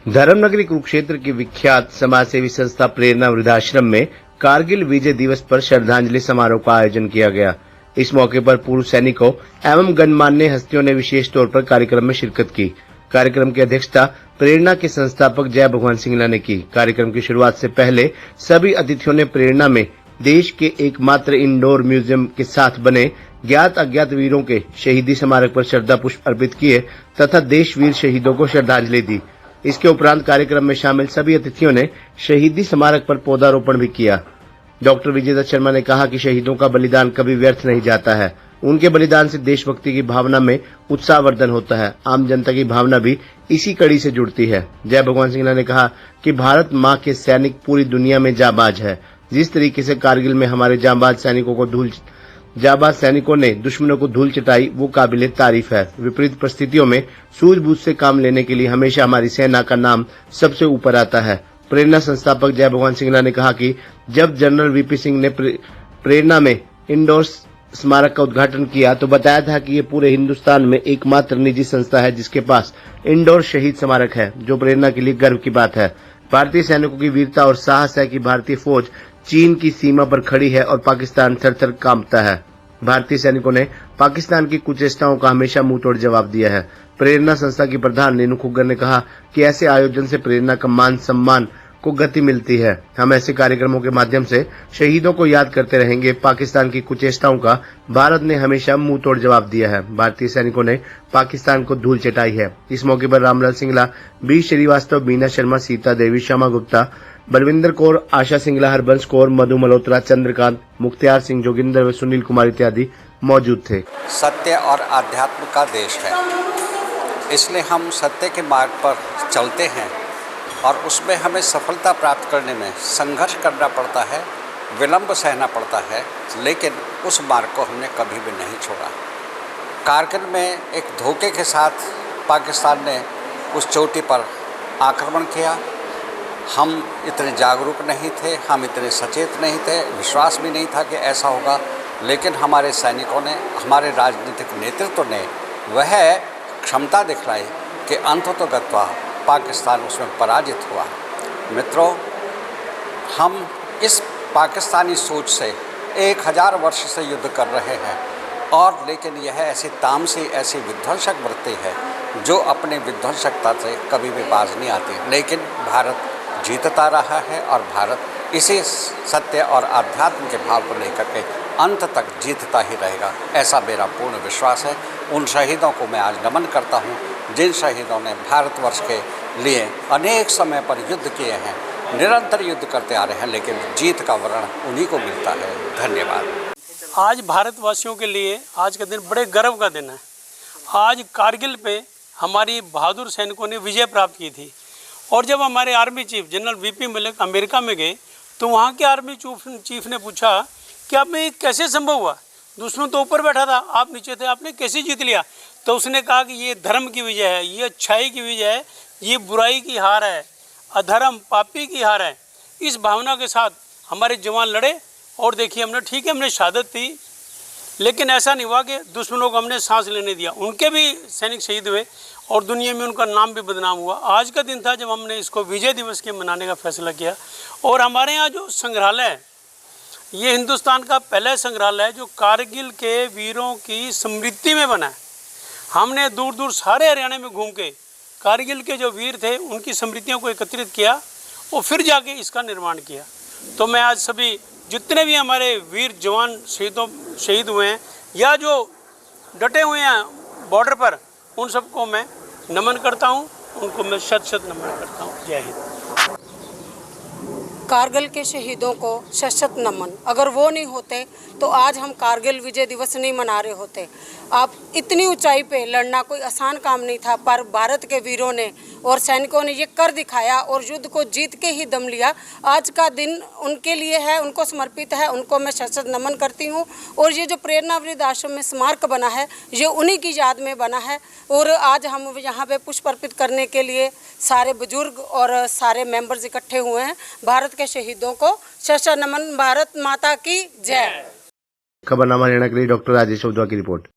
धर्मनगरी कुरुक्षेत्र की विख्यात समाजसेवी संस्था प्रेरणा वृद्धाश्रम में कारगिल विजय दिवस पर श्रद्धांजलि समारोह का आयोजन किया गया। इस मौके पर पूर्व सैनिकों एवं गणमान्य हस्तियों ने विशेष तौर पर कार्यक्रम में शिरकत की। कार्यक्रम की अध्यक्षता प्रेरणा के संस्थापक जय भगवान सिंगला ने की। कार्यक्रम की शुरुआत से पहले सभी अतिथियों ने प्रेरणा में देश के एकमात्र इंडोर म्यूजियम के साथ बने ज्ञात अज्ञात वीरों के शहीदी स्मारक पर श्रद्धा पुष्प अर्पित किए तथा देश वीर शहीदों को श्रद्धांजलि दी। इसके उपरांत कार्यक्रम में शामिल सभी अतिथियों ने शहीदी स्मारक पर पौधारोपण भी किया। डॉक्टर विजय दत्त शर्मा ने कहा कि शहीदों का बलिदान कभी व्यर्थ नहीं जाता है। उनके बलिदान से देशभक्ति की भावना में उत्साहवर्धन होता है। आम जनता की भावना भी इसी कड़ी से जुड़ती है। जय भगवान सिंगला ने कहा कि भारत माँ के सैनिक पूरी दुनिया में जाबाज है। जिस तरीके से कारगिल में हमारे जाबाज सैनिकों ने दुश्मनों को धूल चटाई, वो काबिले तारीफ है। विपरीत परिस्थितियों में सूझबूझ से काम लेने के लिए हमेशा हमारी सेना का नाम सबसे ऊपर आता है। प्रेरणा संस्थापक जय भगवान सिंगला ने कहा कि जब जनरल वीपी सिंह ने प्रेरणा में इंडोर स्मारक का उद्घाटन किया तो बताया था कि ये पूरे हिंदुस्तान में एकमात्र निजी संस्था है जिसके पास इंडोर शहीद स्मारक है, जो प्रेरणा के लिए गर्व की बात है। भारतीय सैनिकों की वीरता और साहस है कि भारतीय फौज चीन की सीमा पर खड़ी है और पाकिस्तान थर-थर कांपता है। भारतीय सैनिकों ने पाकिस्तान की कुचेष्टाओं का हमेशा मुंहतोड़ जवाब दिया है। प्रेरणा संस्था की प्रधान नीनू खुग्गर ने कहा कि ऐसे आयोजन से प्रेरणा का मान सम्मान को गति मिलती है। हम ऐसे कार्यक्रमों के माध्यम से शहीदों को याद करते रहेंगे। पाकिस्तान की कुचेष्टाओं का भारत ने हमेशा मुंहतोड़ जवाब दिया है। भारतीय सैनिकों ने पाकिस्तान को धूल चटाई है। इस मौके पर रामलाल सिंगला, बी श्रीवास्तव, बीना शर्मा, सीता देवी, श्यामा गुप्ता, बलविंदर कौर, आशा सिंगला, हरबंश कौर, मधु मल्होत्रा, चंद्रकांत, मुख्तियार सिंह, जोगिंदर व सुनील कुमार इत्यादि मौजूद थे। सत्य और आध्यात्म का देश है, इसलिए हम सत्य के मार्ग पर चलते हैं और उसमें हमें सफलता प्राप्त करने में संघर्ष करना पड़ता है, विलंब सहना पड़ता है, लेकिन उस मार्ग को हमने कभी भी नहीं छोड़ा। कारगिल में एक धोखे के साथ पाकिस्तान ने उस चोटी पर आक्रमण किया। हम इतने जागरूक नहीं थे, हम इतने सचेत नहीं थे, विश्वास भी नहीं था कि ऐसा होगा, लेकिन हमारे सैनिकों ने, हमारे राजनीतिक नेतृत्व ने वह क्षमता दिखलाई कि अंततोगत्वा पाकिस्तान उसमें पराजित हुआ। मित्रों, हम इस पाकिस्तानी सोच से 1000 वर्ष से युद्ध कर रहे हैं और लेकिन यह ऐसी तामसी, ऐसी विध्वंसक वृत्ति है जो अपने विध्वंसकता से कभी भी बाज नहीं आती। लेकिन भारत जीतता रहा है और भारत इसी सत्य और आध्यात्म के भाव को लेकर के अंत तक जीतता ही रहेगा, ऐसा मेरा पूर्ण विश्वास है। उन शहीदों को मैं आज नमन करता हूँ जिन शहीदों ने भारतवर्ष के लिए अनेक समय पर युद्ध किए हैं, निरंतर युद्ध करते आ रहे हैं, लेकिन जीत का वर्ण उन्हीं को मिलता है। धन्यवाद। आज भारतवासियों के लिए आज का दिन बड़े गर्व का दिन है। आज कारगिल पे हमारी बहादुर सैनिकों ने विजय प्राप्त की थी और जब हमारे army chief general VP Malik America में गए तो वहाँ के आर्मी चीफ ने पूछा कि आप में कैसे संभव हुआ, दुश्मन तो ऊपर बैठा था, आप नीचे थे, आपने कैसे जीत लिया। तो उसने कहा कि ये धर्म की विजय है, ये अच्छाई की विजय है, ये बुराई की हार है, अधर्म पापी की हार है। इस भावना के साथ हमारे जवान लड़े और देखिए हमने, ठीक है, हमने शहादत दी, लेकिन ऐसा नहीं हुआ कि दुश्मनों को हमने सांस लेने दिया। उनके भी सैनिक शहीद हुए और दुनिया में उनका नाम भी बदनाम हुआ। आज का दिन था जब हमने इसको विजय दिवस के मनाने का फैसला किया। और हमारे यहाँ जो संग्रहालय है, ये हिंदुस्तान का पहला संग्रहालय है जो कारगिल के वीरों की स्मृति में बना है। हमने दूर दूर सारे हरियाणा में घूम के कारगिल के जो वीर थे उनकी स्मृतियों को एकत्रित किया और फिर जाके इसका निर्माण किया। तो मैं आज सभी जितने भी हमारे वीर जवान शहीद हुए हैं या जो डटे हुए हैं बॉर्डर पर, उन सबको मैं नमन करता हूं, उनको मैं शत नमन करता हूं। जय हिंद। कारगिल के शहीदों को शत नमन। अगर वो नहीं होते तो आज हम कारगिल विजय दिवस नहीं मना रहे होते। आप इतनी ऊंचाई पे लड़ना कोई आसान काम नहीं था, पर भारत के वीरों ने और सैनिकों ने ये कर दिखाया और युद्ध को जीत के ही दम लिया। आज का दिन उनके लिए है, उनको समर्पित है, उनको मैं शत नमन करती हूँ। और ये जो प्रेरणा वृद्धाश्रम में स्मारक बना है, ये उन्हीं की याद में बना है। और आज हम यहाँ पे पुष्प अर्पित करने के लिए सारे बुजुर्ग और सारे मेंबर्स इकट्ठे हुए हैं। भारत के शहीदों को शत नमन। भारत माता की जय। खबरनामा हरियाणा के लिए डॉक्टर राजेश चौधरी की रिपोर्ट।